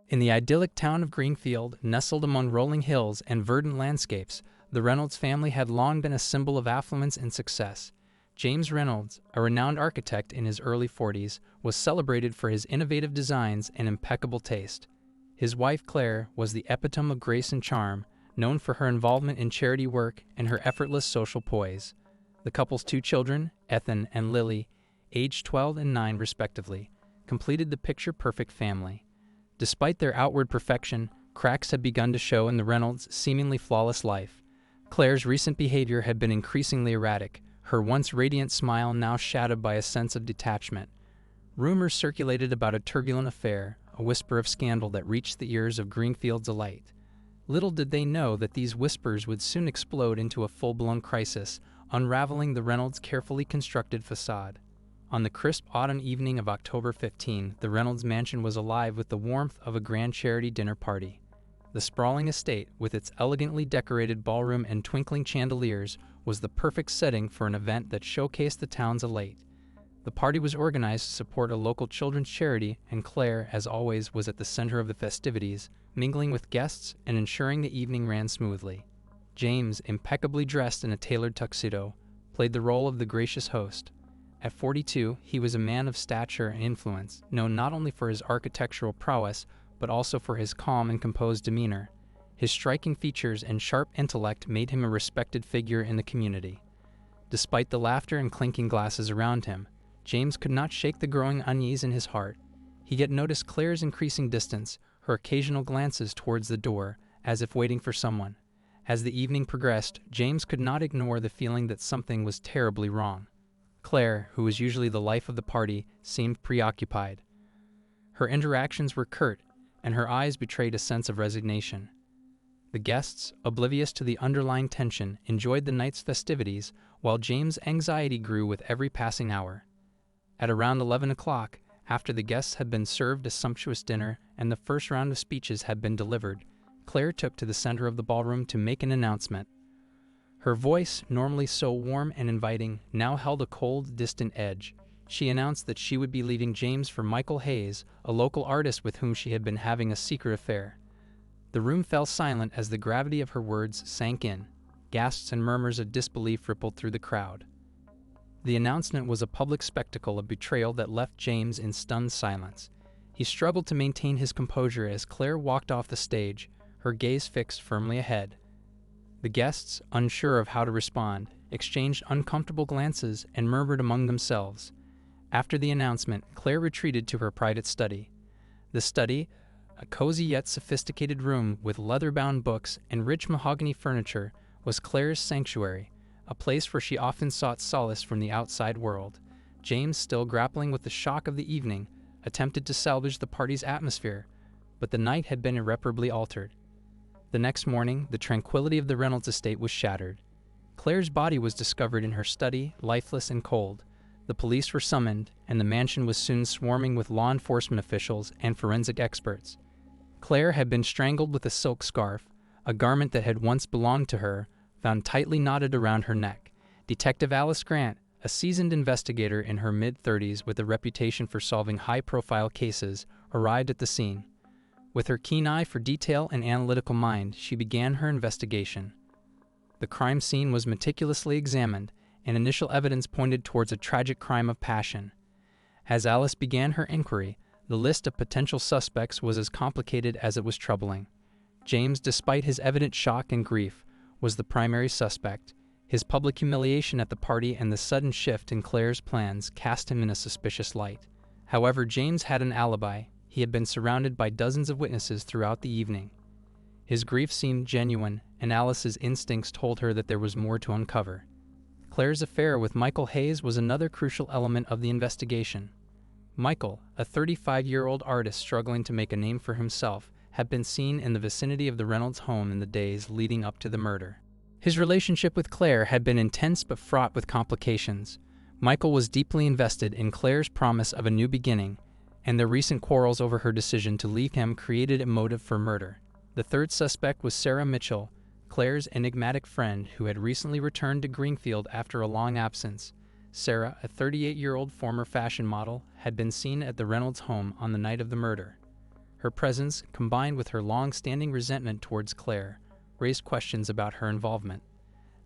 In the idyllic town of Greenfield, nestled among rolling hills and verdant landscapes, the Reynolds family had long been a symbol of affluence and success. James Reynolds, a renowned architect in his early 40s, was celebrated for his innovative designs and impeccable taste. His wife Claire was the epitome of grace and charm, known for her involvement in charity work and her effortless social poise. The couple's two children, Ethan and Lily, aged 12 and 9 respectively, completed the picture-perfect family. Despite their outward perfection, cracks had begun to show in the Reynolds' seemingly flawless life. Claire's recent behavior had been increasingly erratic, her once radiant smile now shadowed by a sense of detachment. Rumors circulated about a turbulent affair, a whisper of scandal that reached the ears of Greenfield's elite. Little did they know that these whispers would soon explode into a full-blown crisis, unraveling the Reynolds' carefully constructed facade. On the crisp autumn evening of October 15, the Reynolds mansion was alive with the warmth of a grand charity dinner party. The sprawling estate, with its elegantly decorated ballroom and twinkling chandeliers, was the perfect setting for an event that showcased the town's elite. The party was organized to support a local children's charity, and Claire, as always, was at the center of the festivities, mingling with guests and ensuring the evening ran smoothly. James, impeccably dressed in a tailored tuxedo, played the role of the gracious host. At 42, he was a man of stature and influence, known not only for his architectural prowess, but also for his calm and composed demeanor. His striking features and sharp intellect made him a respected figure in the community. Despite the laughter and clinking glasses around him, James could not shake the growing unease in his heart. He yet noticed Claire's increasing distance, her occasional glances towards the door, as if waiting for someone. As the evening progressed, James could not ignore the feeling that something was terribly wrong. Claire, who was usually the life of the party, seemed preoccupied. Her interactions were curt, and her eyes betrayed a sense of resignation. The guests, oblivious to the underlying tension, enjoyed the night's festivities, while James' anxiety grew with every passing hour. At around 11 o'clock, after the guests had been served a sumptuous dinner and the first round of speeches had been delivered, Claire took to the center of the ballroom to make an announcement. Her voice, normally so warm and inviting, now held a cold, distant edge. She announced that she would be leaving James for Michael Hayes, a local artist with whom she had been having a secret affair. The room fell silent as the gravity of her words sank in. Gasps and murmurs of disbelief rippled through the crowd. The announcement was a public spectacle of betrayal that left James in stunned silence. He struggled to maintain his composure as Claire walked off the stage, her gaze fixed firmly ahead. The guests, unsure of how to respond, exchanged uncomfortable glances and murmured among themselves. After the announcement, Claire retreated to her private study. The study, a cozy yet sophisticated room with leather-bound books and rich mahogany furniture, was Claire's sanctuary, a place where she often sought solace from the outside world. James, still grappling with the shock of the evening, attempted to salvage the party's atmosphere, but the night had been irreparably altered. The next morning, the tranquility of the Reynolds estate was shattered. Claire's body was discovered in her study, lifeless and cold. The police were summoned, and the mansion was soon swarming with law enforcement officials and forensic experts. Claire had been strangled with a silk scarf, a garment that had once belonged to her, found tightly knotted around her neck. Detective Alice Grant, a seasoned investigator in her mid-30s with a reputation for solving high-profile cases, arrived at the scene. With her keen eye for detail and analytical mind, she began her investigation. The crime scene was meticulously examined, and initial evidence pointed towards a tragic crime of passion. As Alice began her inquiry, the list of potential suspects was as complicated as it was troubling. James, despite his evident shock and grief, was the primary suspect. His public humiliation at the party and the sudden shift in Claire's plans cast him in a suspicious light. However, James had an alibi. He had been surrounded by dozens of witnesses throughout the evening. His grief seemed genuine, and Alice's instincts told her that there was more to uncover. Claire's affair with Michael Hayes was another crucial element of the investigation. Michael, a 35-year-old artist struggling to make a name for himself, had been seen in the vicinity of the Reynolds home in the days leading up to the murder. His relationship with Claire had been intense but fraught with complications. Michael was deeply invested in Claire's promise of a new beginning, and their recent quarrels over her decision to leave him created a motive for murder. The third suspect was Sarah Mitchell, Claire's enigmatic friend who had recently returned to Greenfield after a long absence. Sarah, a 38-year-old former fashion model, had been seen at the Reynolds home on the night of the murder. Her presence, combined with her long-standing resentment towards Claire, raised questions about her involvement.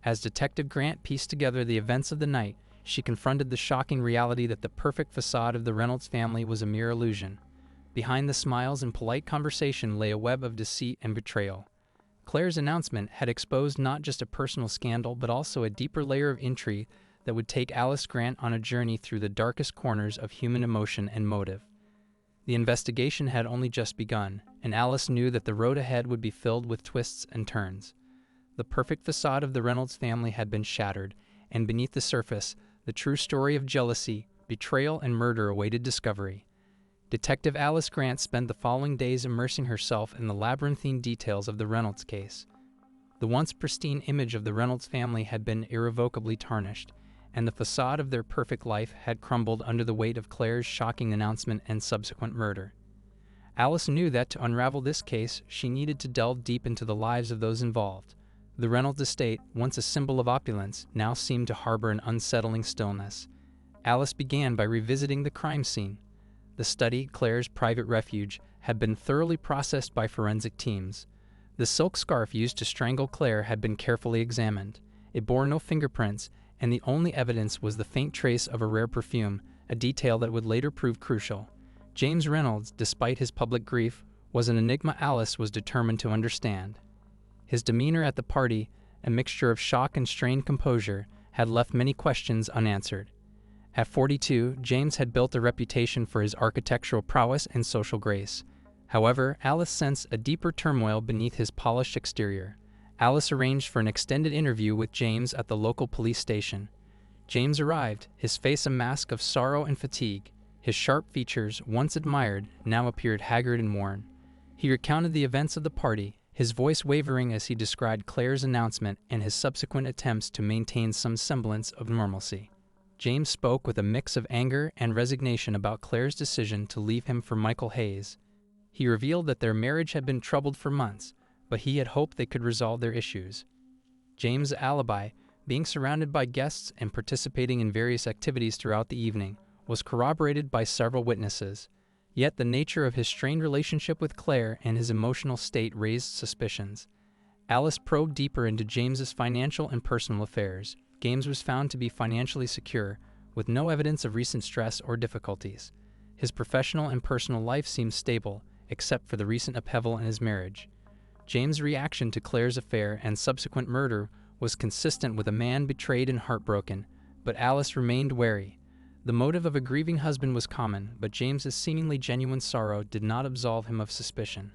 As Detective Grant pieced together the events of the night, she confronted the shocking reality that the perfect facade of the Reynolds family was a mere illusion. Behind the smiles and polite conversation lay a web of deceit and betrayal. Claire's announcement had exposed not just a personal scandal but also a deeper layer of intrigue that would take Alice Grant on a journey through the darkest corners of human emotion and motive. The investigation had only just begun, and Alice knew that the road ahead would be filled with twists and turns. The perfect facade of the Reynolds family had been shattered, and beneath the surface, the true story of jealousy, betrayal, and murder awaited discovery. Detective Alice Grant spent the following days immersing herself in the labyrinthine details of the Reynolds case. The once pristine image of the Reynolds family had been irrevocably tarnished, and the facade of their perfect life had crumbled under the weight of Claire's shocking announcement and subsequent murder. Alice knew that to unravel this case, she needed to delve deep into the lives of those involved. The Reynolds estate, once a symbol of opulence, now seemed to harbor an unsettling stillness. Alice began by revisiting the crime scene. The study, Claire's private refuge, had been thoroughly processed by forensic teams. The silk scarf used to strangle Claire had been carefully examined. It bore no fingerprints, and the only evidence was the faint trace of a rare perfume, a detail that would later prove crucial. James Reynolds, despite his public grief, was an enigma Alice was determined to understand. His demeanor at the party, a mixture of shock and strained composure, had left many questions unanswered. At 42, James had built a reputation for his architectural prowess and social grace. However, Alice sensed a deeper turmoil beneath his polished exterior. Alice arranged for an extended interview with James at the local police station. James arrived, his face a mask of sorrow and fatigue. His sharp features, once admired, now appeared haggard and worn. He recounted the events of the party, his voice wavering as he described Claire's announcement and his subsequent attempts to maintain some semblance of normalcy. James spoke with a mix of anger and resignation about Claire's decision to leave him for Michael Hayes. He revealed that their marriage had been troubled for months, but he had hoped they could resolve their issues. James' alibi, being surrounded by guests and participating in various activities throughout the evening, was corroborated by several witnesses. Yet the nature of his strained relationship with Claire and his emotional state raised suspicions. Alice probed deeper into James's financial and personal affairs. James was found to be financially secure, with no evidence of recent stress or difficulties. His professional and personal life seemed stable, except for the recent upheaval in his marriage. James' reaction to Claire's affair and subsequent murder was consistent with a man betrayed and heartbroken, but Alice remained wary. The motive of a grieving husband was common, but James's seemingly genuine sorrow did not absolve him of suspicion.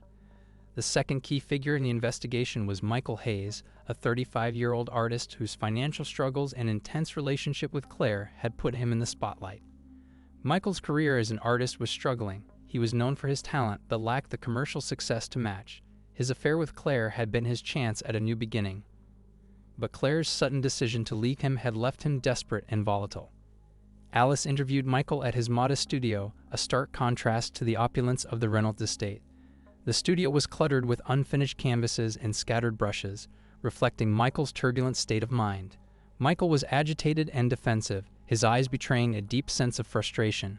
The second key figure in the investigation was Michael Hayes, a 35-year-old artist whose financial struggles and intense relationship with Claire had put him in the spotlight. Michael's career as an artist was struggling. He was known for his talent but lacked the commercial success to match. His affair with Claire had been his chance at a new beginning. But Claire's sudden decision to leave him had left him desperate and volatile. Alice interviewed Michael at his modest studio, a stark contrast to the opulence of the Reynolds estate. The studio was cluttered with unfinished canvases and scattered brushes, reflecting Michael's turbulent state of mind. Michael was agitated and defensive, his eyes betraying a deep sense of frustration.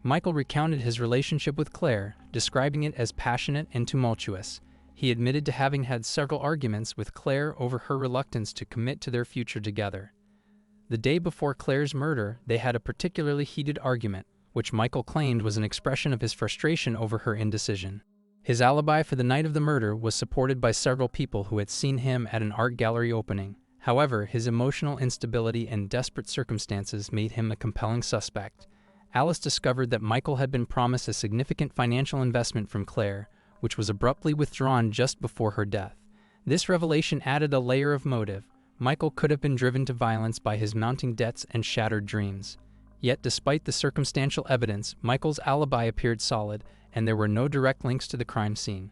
Michael recounted his relationship with Claire, describing it as passionate and tumultuous. He admitted to having had several arguments with Claire over her reluctance to commit to their future together. The day before Claire's murder, they had a particularly heated argument, which Michael claimed was an expression of his frustration over her indecision. His alibi for the night of the murder was supported by several people who had seen him at an art gallery opening. However, his emotional instability and desperate circumstances made him a compelling suspect. Alice discovered that Michael had been promised a significant financial investment from Claire, which was abruptly withdrawn just before her death. This revelation added a layer of motive. Michael could have been driven to violence by his mounting debts and shattered dreams. Yet, despite the circumstantial evidence, Michael's alibi appeared solid, and there were no direct links to the crime scene.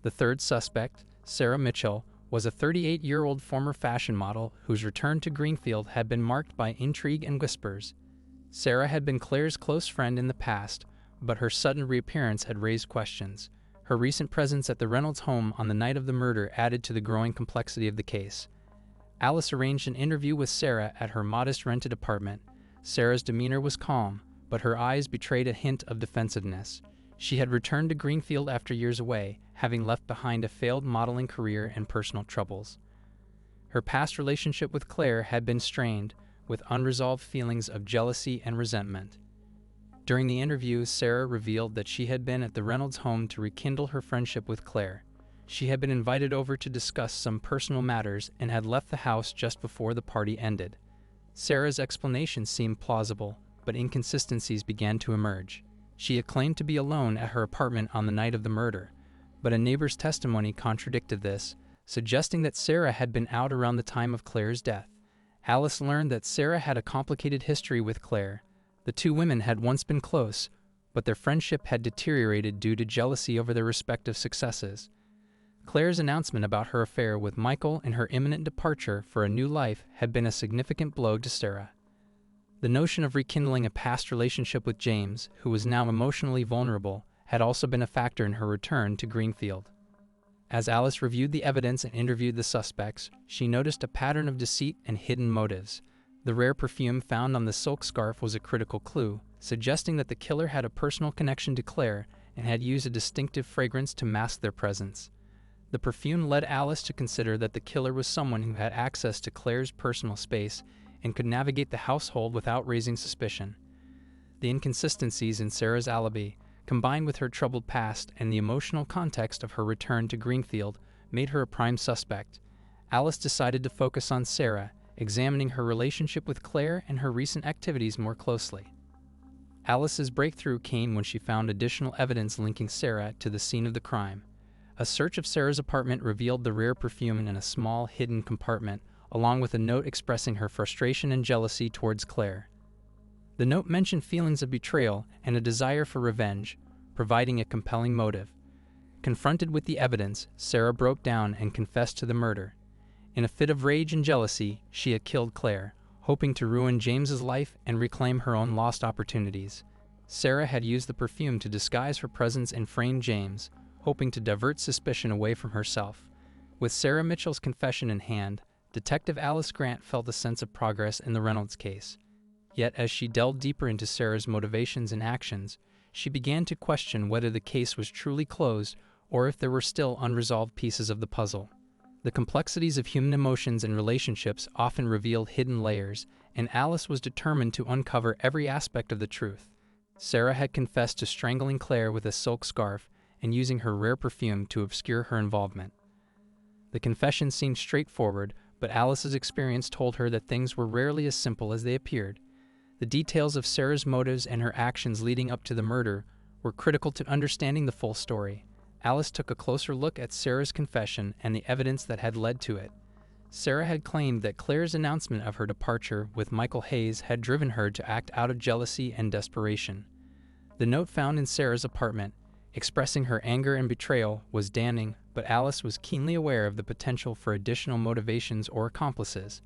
The third suspect, Sarah Mitchell, was a 38-year-old former fashion model whose return to Greenfield had been marked by intrigue and whispers. Sarah had been Claire's close friend in the past, but her sudden reappearance had raised questions. Her recent presence at the Reynolds home on the night of the murder added to the growing complexity of the case. Alice arranged an interview with Sarah at her modest rented apartment. Sarah's demeanor was calm, but her eyes betrayed a hint of defensiveness. She had returned to Greenfield after years away, having left behind a failed modeling career and personal troubles. Her past relationship with Claire had been strained, with unresolved feelings of jealousy and resentment. During the interview, Sarah revealed that she had been at the Reynolds home to rekindle her friendship with Claire. She had been invited over to discuss some personal matters and had left the house just before the party ended. Sarah's explanation seemed plausible, but inconsistencies began to emerge. She had claimed to be alone at her apartment on the night of the murder, but a neighbor's testimony contradicted this, suggesting that Sarah had been out around the time of Claire's death. Alice learned that Sarah had a complicated history with Claire. The two women had once been close, but their friendship had deteriorated due to jealousy over their respective successes. Claire's announcement about her affair with Michael and her imminent departure for a new life had been a significant blow to Sarah. The notion of rekindling a past relationship with James, who was now emotionally vulnerable, had also been a factor in her return to Greenfield. As Alice reviewed the evidence and interviewed the suspects, she noticed a pattern of deceit and hidden motives. The rare perfume found on the silk scarf was a critical clue, suggesting that the killer had a personal connection to Claire and had used a distinctive fragrance to mask their presence. The perfume led Alice to consider that the killer was someone who had access to Claire's personal space and could navigate the household without raising suspicion. The inconsistencies in Sarah's alibi, combined with her troubled past and the emotional context of her return to Greenfield, made her a prime suspect. Alice decided to focus on Sarah, examining her relationship with Claire and her recent activities more closely. Alice's breakthrough came when she found additional evidence linking Sarah to the scene of the crime. A search of Sarah's apartment revealed the rare perfume in a small, hidden compartment, along with a note expressing her frustration and jealousy towards Claire. The note mentioned feelings of betrayal and a desire for revenge, providing a compelling motive. Confronted with the evidence, Sarah broke down and confessed to the murder. In a fit of rage and jealousy, she had killed Claire, hoping to ruin James's life and reclaim her own lost opportunities. Sarah had used the perfume to disguise her presence and frame James, hoping to divert suspicion away from herself. With Sarah Mitchell's confession in hand, Detective Alice Grant felt a sense of progress in the Reynolds case. Yet as she delved deeper into Sarah's motivations and actions, she began to question whether the case was truly closed or if there were still unresolved pieces of the puzzle. The complexities of human emotions and relationships often reveal hidden layers, and Alice was determined to uncover every aspect of the truth. Sarah had confessed to strangling Claire with a silk scarf and using her rare perfume to obscure her involvement. The confession seemed straightforward, but Alice's experience told her that things were rarely as simple as they appeared. The details of Sarah's motives and her actions leading up to the murder were critical to understanding the full story. Alice took a closer look at Sarah's confession and the evidence that had led to it. Sarah had claimed that Claire's announcement of her departure with Michael Hayes had driven her to act out of jealousy and desperation. The note found in Sarah's apartment, expressing her anger and betrayal, was damning, but Alice was keenly aware of the potential for additional motivations or accomplices.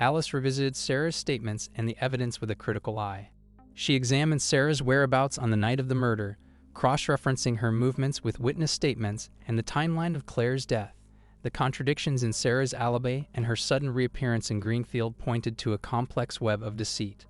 Alice revisited Sarah's statements and the evidence with a critical eye. She examined Sarah's whereabouts on the night of the murder, cross-referencing her movements with witness statements and the timeline of Claire's death. The contradictions in Sarah's alibi and her sudden reappearance in Greenfield pointed to a complex web of deceit.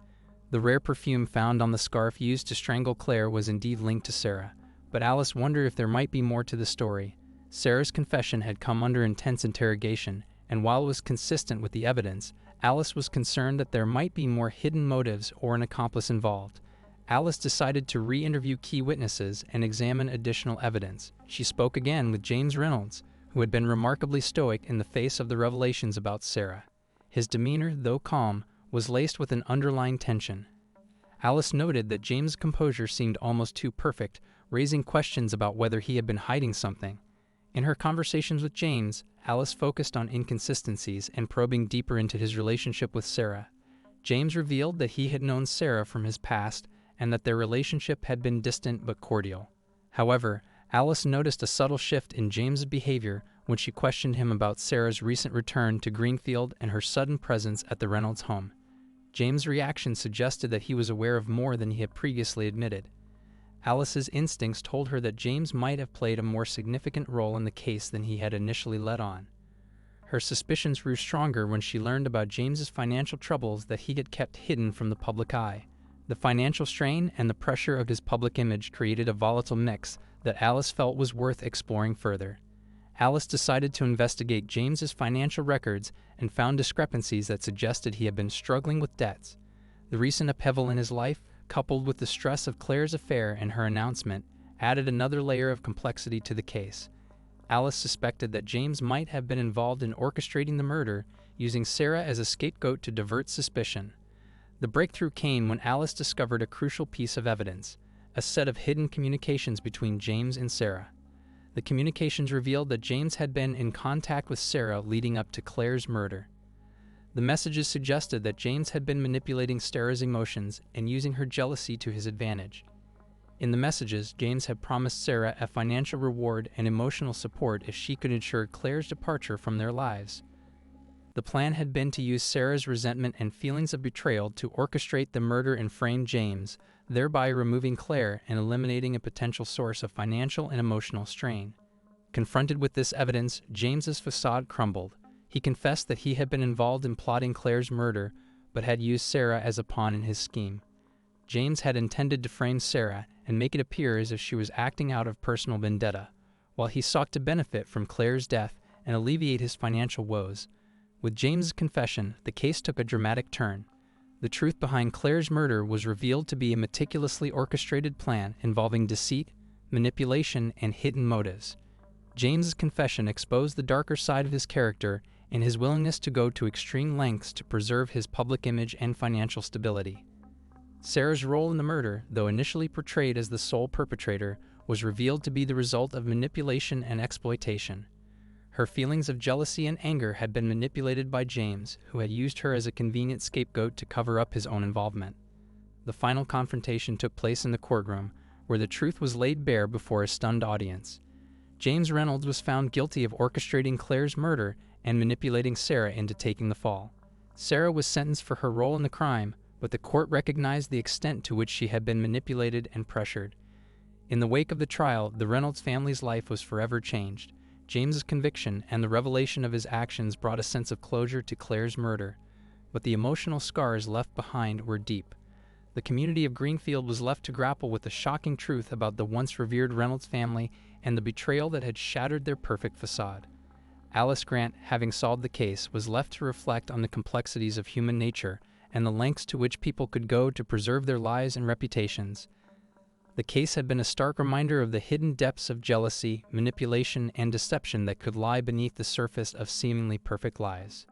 The rare perfume found on the scarf used to strangle Claire was indeed linked to Sarah, but Alice wondered if there might be more to the story. Sarah's confession had come under intense interrogation, and while it was consistent with the evidence, Alice was concerned that there might be more hidden motives or an accomplice involved. Alice decided to re-interview key witnesses and examine additional evidence. She spoke again with James Reynolds, who had been remarkably stoic in the face of the revelations about Sarah. His demeanor, though calm, was laced with an underlying tension. Alice noted that James' composure seemed almost too perfect, raising questions about whether he had been hiding something. In her conversations with James, Alice focused on inconsistencies and probing deeper into his relationship with Sarah. James revealed that he had known Sarah from his past and that their relationship had been distant but cordial. However, Alice noticed a subtle shift in James's behavior when she questioned him about Sarah's recent return to Greenfield and her sudden presence at the Reynolds home. James' reaction suggested that he was aware of more than he had previously admitted. Alice's instincts told her that James might have played a more significant role in the case than he had initially let on. Her suspicions grew stronger when she learned about James's financial troubles that he had kept hidden from the public eye. The financial strain and the pressure of his public image created a volatile mix that Alice felt was worth exploring further. Alice decided to investigate James's financial records and found discrepancies that suggested he had been struggling with debts. The recent upheaval in his life, coupled with the stress of Claire's affair and her announcement, added another layer of complexity to the case. Alice suspected that James might have been involved in orchestrating the murder, using Sarah as a scapegoat to divert suspicion. The breakthrough came when Alice discovered a crucial piece of evidence, a set of hidden communications between James and Sarah. The communications revealed that James had been in contact with Sarah leading up to Claire's murder. The messages suggested that James had been manipulating Sarah's emotions and using her jealousy to his advantage. In the messages, James had promised Sarah a financial reward and emotional support if she could ensure Claire's departure from their lives. The plan had been to use Sarah's resentment and feelings of betrayal to orchestrate the murder and frame James, thereby removing Claire and eliminating a potential source of financial and emotional strain. Confronted with this evidence, James's facade crumbled. He confessed that he had been involved in plotting Claire's murder, but had used Sarah as a pawn in his scheme. James had intended to frame Sarah and make it appear as if she was acting out of personal vendetta, while he sought to benefit from Claire's death and alleviate his financial woes. With James's confession, the case took a dramatic turn. The truth behind Claire's murder was revealed to be a meticulously orchestrated plan involving deceit, manipulation, and hidden motives. James's confession exposed the darker side of his character and his willingness to go to extreme lengths to preserve his public image and financial stability. Sarah's role in the murder, though initially portrayed as the sole perpetrator, was revealed to be the result of manipulation and exploitation. Her feelings of jealousy and anger had been manipulated by James, who had used her as a convenient scapegoat to cover up his own involvement. The final confrontation took place in the courtroom, where the truth was laid bare before a stunned audience. James Reynolds was found guilty of orchestrating Claire's murder and manipulating Sarah into taking the fall. Sarah was sentenced for her role in the crime, but the court recognized the extent to which she had been manipulated and pressured. In the wake of the trial, the Reynolds family's life was forever changed. James's conviction and the revelation of his actions brought a sense of closure to Claire's murder, but the emotional scars left behind were deep. The community of Greenfield was left to grapple with the shocking truth about the once revered Reynolds family and the betrayal that had shattered their perfect facade. Alice Grant, having solved the case, was left to reflect on the complexities of human nature and the lengths to which people could go to preserve their lives and reputations. The case had been a stark reminder of the hidden depths of jealousy, manipulation, and deception that could lie beneath the surface of seemingly perfect lives.